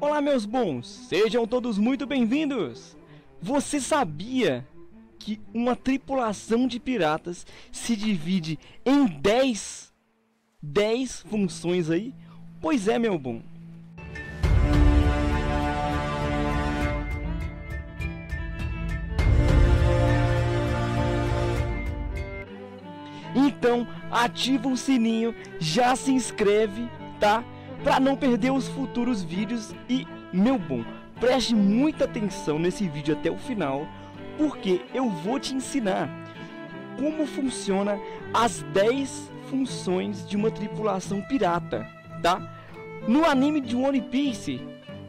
Olá, meus bons, sejam todos muito bem-vindos! Você sabia que uma tripulação de piratas se divide em 10 funções aí? Pois é, meu bom. Então, ativa o sininho, já se inscreve, tá? Para não perder os futuros vídeos e, meu bom, preste muita atenção nesse vídeo até o final, porque eu vou te ensinar como funciona as 10 funções de uma tripulação pirata, tá? No anime de One Piece,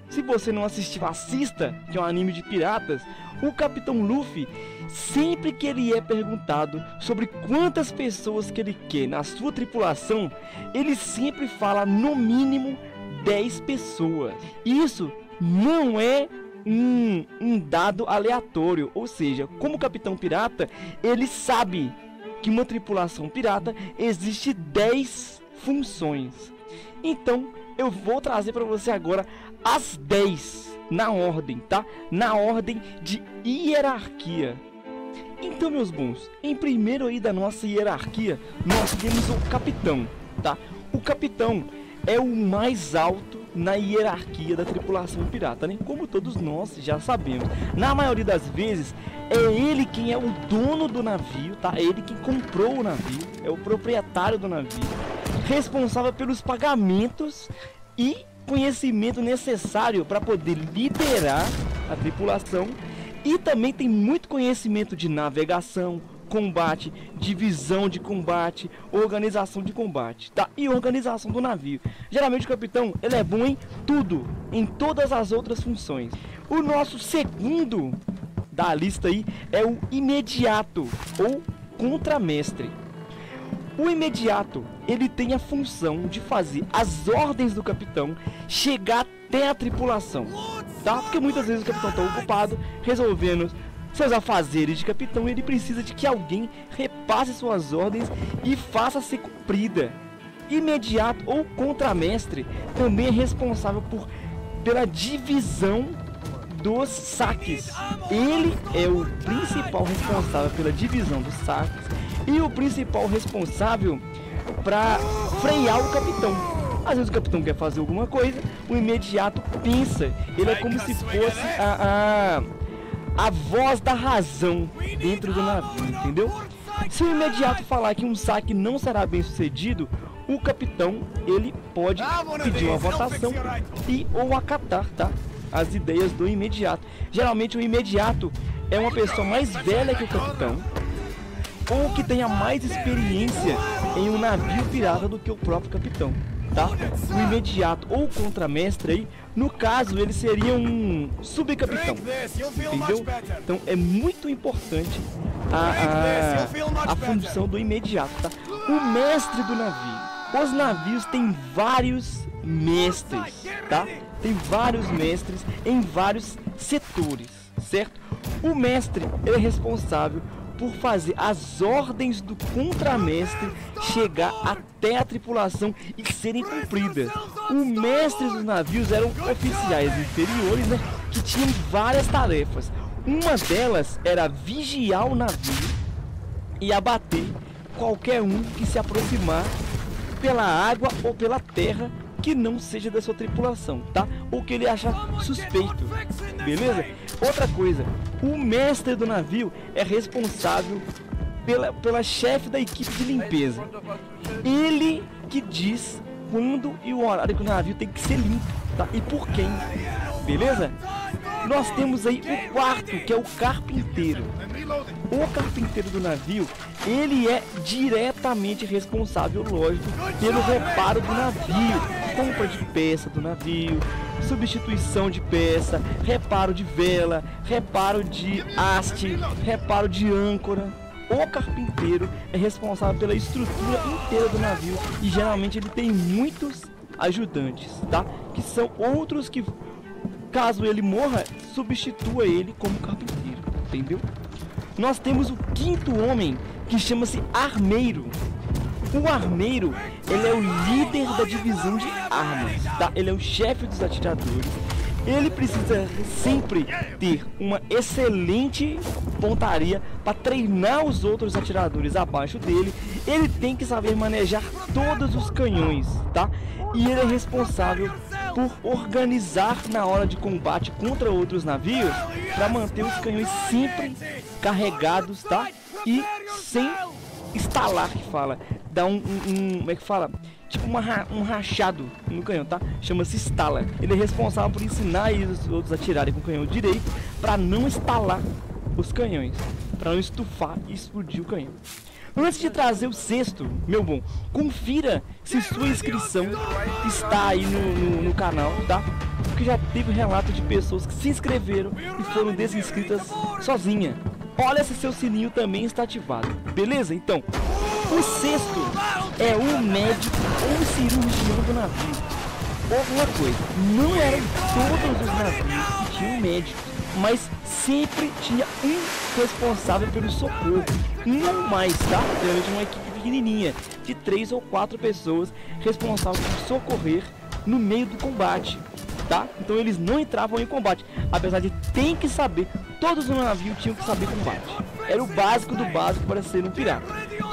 se você não assistiu, assista, que é um anime de piratas. O Capitão Luffy, sempre que ele é perguntado sobre quantas pessoas que ele quer na sua tripulação, ele sempre fala no mínimo 10 pessoas. Isso não é um dado aleatório, ou seja, como Capitão Pirata, ele sabe que uma tripulação pirata existe 10 funções. Então, eu vou trazer para você agora as 10 na ordem, tá? Na ordem de hierarquia. Então, meus bons, em primeiro aí da nossa hierarquia, nós temos o capitão, tá? O capitão é o mais alto na hierarquia da tripulação pirata, né? Como todos nós já sabemos. Na maioria das vezes, é ele quem é o dono do navio, tá? É ele quem comprou o navio, é o proprietário do navio, responsável pelos pagamentos e conhecimento necessário para poder liderar a tripulação, e também tem muito conhecimento de navegação, combate, divisão de combate, organização de combate, tá? E organização do navio. Geralmente o capitão, ele é bom em tudo, em todas as outras funções. O nosso segundo da lista aí é o imediato ou contramestre. O imediato, ele tem a função de fazer as ordens do capitão chegar até a tripulação, tá? Porque muitas vezes o capitão está ocupado resolvendo seus afazeres de capitão e ele precisa de que alguém repasse suas ordens e faça ser cumprida. Imediato ou contramestre também é responsável pela divisão dos saques. Ele é o principal responsável pela divisão dos saques e o principal responsável para frear o capitão. Às vezes o capitão quer fazer alguma coisa, o imediato pensa. Ele é como se fosse a voz da razão dentro do navio, entendeu? Se o imediato falar que um saque não será bem sucedido, o capitão, ele pode pedir uma votação e ou acatar, tá? As ideias do imediato. Geralmente o imediato é uma pessoa mais velha que o capitão, ou que tenha mais experiência em um navio pirata do que o próprio capitão, tá? O imediato ou contramestre aí, no caso, ele seria um subcapitão, entendeu? Então é muito importante a função do imediato, tá? O mestre do navio. Os navios têm vários mestres, tá? Tem vários mestres em vários setores, certo? O mestre, ele é responsável por fazer as ordens do contramestre chegar até a tripulação e serem cumpridas. Os mestres dos navios eram oficiais inferiores, né, que tinham várias tarefas. Uma delas era vigiar o navio e abater qualquer um que se aproximar pela água ou pela terra que não seja da sua tripulação, tá? Ou que ele acha suspeito, beleza? Outra coisa, o mestre do navio é responsável pela chefe da equipe de limpeza. Ele que diz quando e o horário que o navio tem que ser limpo, tá? E por quem, beleza? Nós temos aí o quarto, que é o carpinteiro. O carpinteiro do navio, ele é diretamente responsável, lógico, pelo reparo do navio, compra de peça do navio, substituição de peça, reparo de vela, reparo de haste, reparo de âncora. O carpinteiro é responsável pela estrutura inteira do navio e geralmente ele tem muitos ajudantes, tá? Que são outros que, caso ele morra, substitua ele como carpinteiro, entendeu? Nós temos o quinto homem, que chama-se armeiro. O armeiro, ele é o líder da divisão de armas, tá? Ele é o chefe dos atiradores. Ele precisa sempre ter uma excelente pontaria para treinar os outros atiradores abaixo dele. Ele tem que saber manejar todos os canhões, tá? E ele é responsável por organizar na hora de combate contra outros navios para manter os canhões sempre carregados, tá? E sem estalar, que fala, dá como é que fala? Tipo um rachado no canhão, tá? Chama-se estala. Ele é responsável por ensinar os outros a atirarem com o canhão direito para não estalar os canhões, para não estufar e explodir o canhão. Antes de trazer o sexto, meu bom, confira se sua inscrição está aí no canal, tá? Porque já teve relato de pessoas que se inscreveram e foram desinscritas sozinha. Olha se seu sininho também está ativado, beleza? Então, o sexto é o médico ou cirurgião do navio. Outra coisa, não eram todos os navios que tinham médicos, mas sempre tinha um responsável pelo socorro, não mais, tá? Geralmente uma equipe pequenininha, de 3 ou 4 pessoas responsáveis por socorrer no meio do combate, tá? Então eles não entravam em combate, apesar de ter que saber, todos no navio tinham que saber combate. Era o básico do básico para ser um pirata.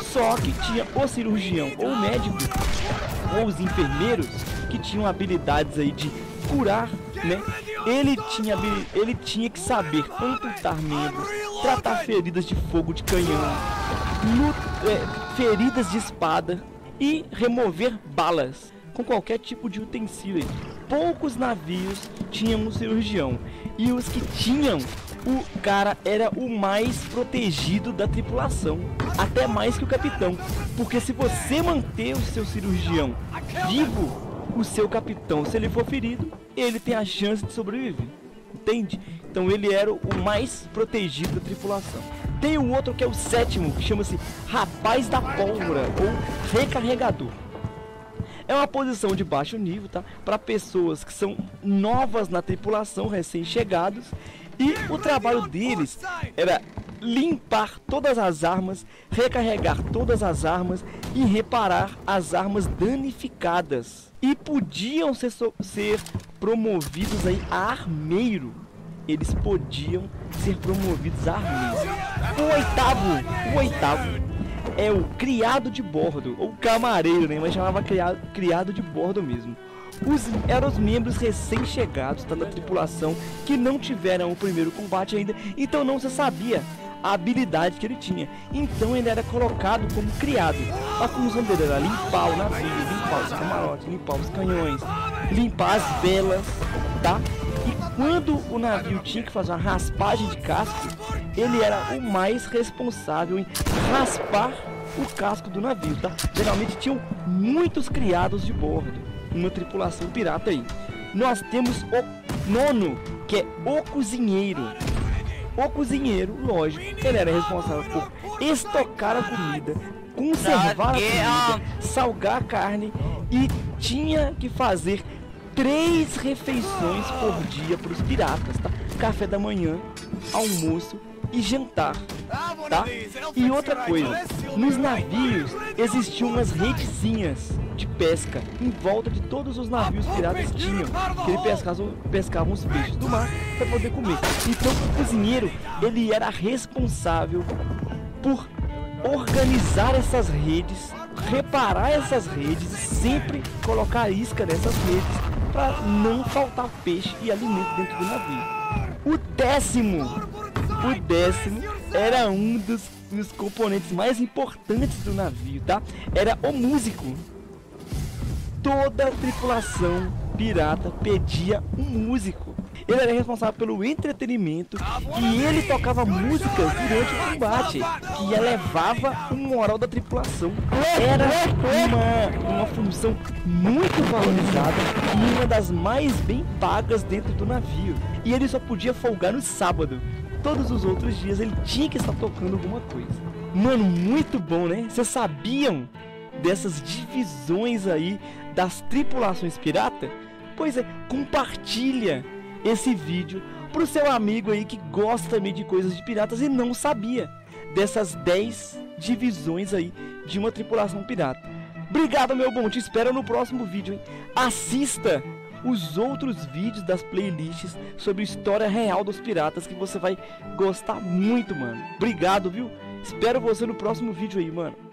Só que tinha o cirurgião ou o médico ou os enfermeiros que tinham habilidades aí de curar, né? Ele tinha que saber amputar membros, tratar feridas de fogo de canhão, feridas de espada e remover balas com qualquer tipo de utensílio. Poucos navios tinham um cirurgião, e os que tinham, o cara era o mais protegido da tripulação, até mais que o capitão, porque se você manter o seu cirurgião vivo, o seu capitão, se ele for ferido, ele tem a chance de sobreviver, entende? Então ele era o mais protegido da tripulação. Tem o outro que é o sétimo, que chama-se Rapaz da Pólvora, ou Recarregador. É uma posição de baixo nível, tá? Para pessoas que são novas na tripulação, recém-chegados. E o trabalho deles era limpar todas as armas, recarregar todas as armas e reparar as armas danificadas. E podiam ser promovidos aí a armeiro. Eles podiam ser promovidos a armeiro. O oitavo é o criado de bordo, ou camareiro, né? Mas chamava criado de bordo mesmo. Eram os membros recém-chegados, tá, da tripulação, que não tiveram o primeiro combate ainda, então não se sabia a habilidade que ele tinha. Então ele era colocado como criado. A função dele era limpar o navio, limpar os camarotes, limpar os canhões, limpar as velas, tá? E quando o navio tinha que fazer uma raspagem de casco, ele era o mais responsável em raspar o casco do navio, tá? Geralmente tinham muitos criados de bordo, uma tripulação pirata aí. Nós temos o nono, que é o cozinheiro. O cozinheiro, lógico, ele era responsável por estocar a comida, conservar a comida, salgar a carne, e tinha que fazer 3 refeições por dia para os piratas, tá? Café da manhã, almoço e jantar, tá? E outra coisa, nos navios existiam umas redezinhas de pesca em volta de todos os navios piratas tinham, que ele pescavam os peixes do mar para poder comer. Então o cozinheiro, ele era responsável por organizar essas redes, reparar essas redes e sempre colocar isca nessas redes para não faltar peixe e alimento dentro do navio. O décimo era um dos componentes mais importantes do navio, tá? Era o músico. Toda a tripulação pirata pedia um músico. Ele era responsável pelo entretenimento e ele tocava músicas durante o combate, que elevava o moral da tripulação. Era uma função muito valorizada e uma das mais bem pagas dentro do navio. E ele só podia folgar no sábado. Todos os outros dias ele tinha que estar tocando alguma coisa. Mano, muito bom, né? Vocês sabiam dessas divisões aí das tripulações pirata? Pois é, compartilha esse vídeo pro seu amigo aí que gosta também de coisas de piratas e não sabia dessas 10 divisões aí de uma tripulação pirata. Obrigado, meu bom, te espero no próximo vídeo, hein? Assista os outros vídeos das playlists sobre história real dos piratas, que você vai gostar muito, mano. Obrigado, viu? Espero você no próximo vídeo aí, mano.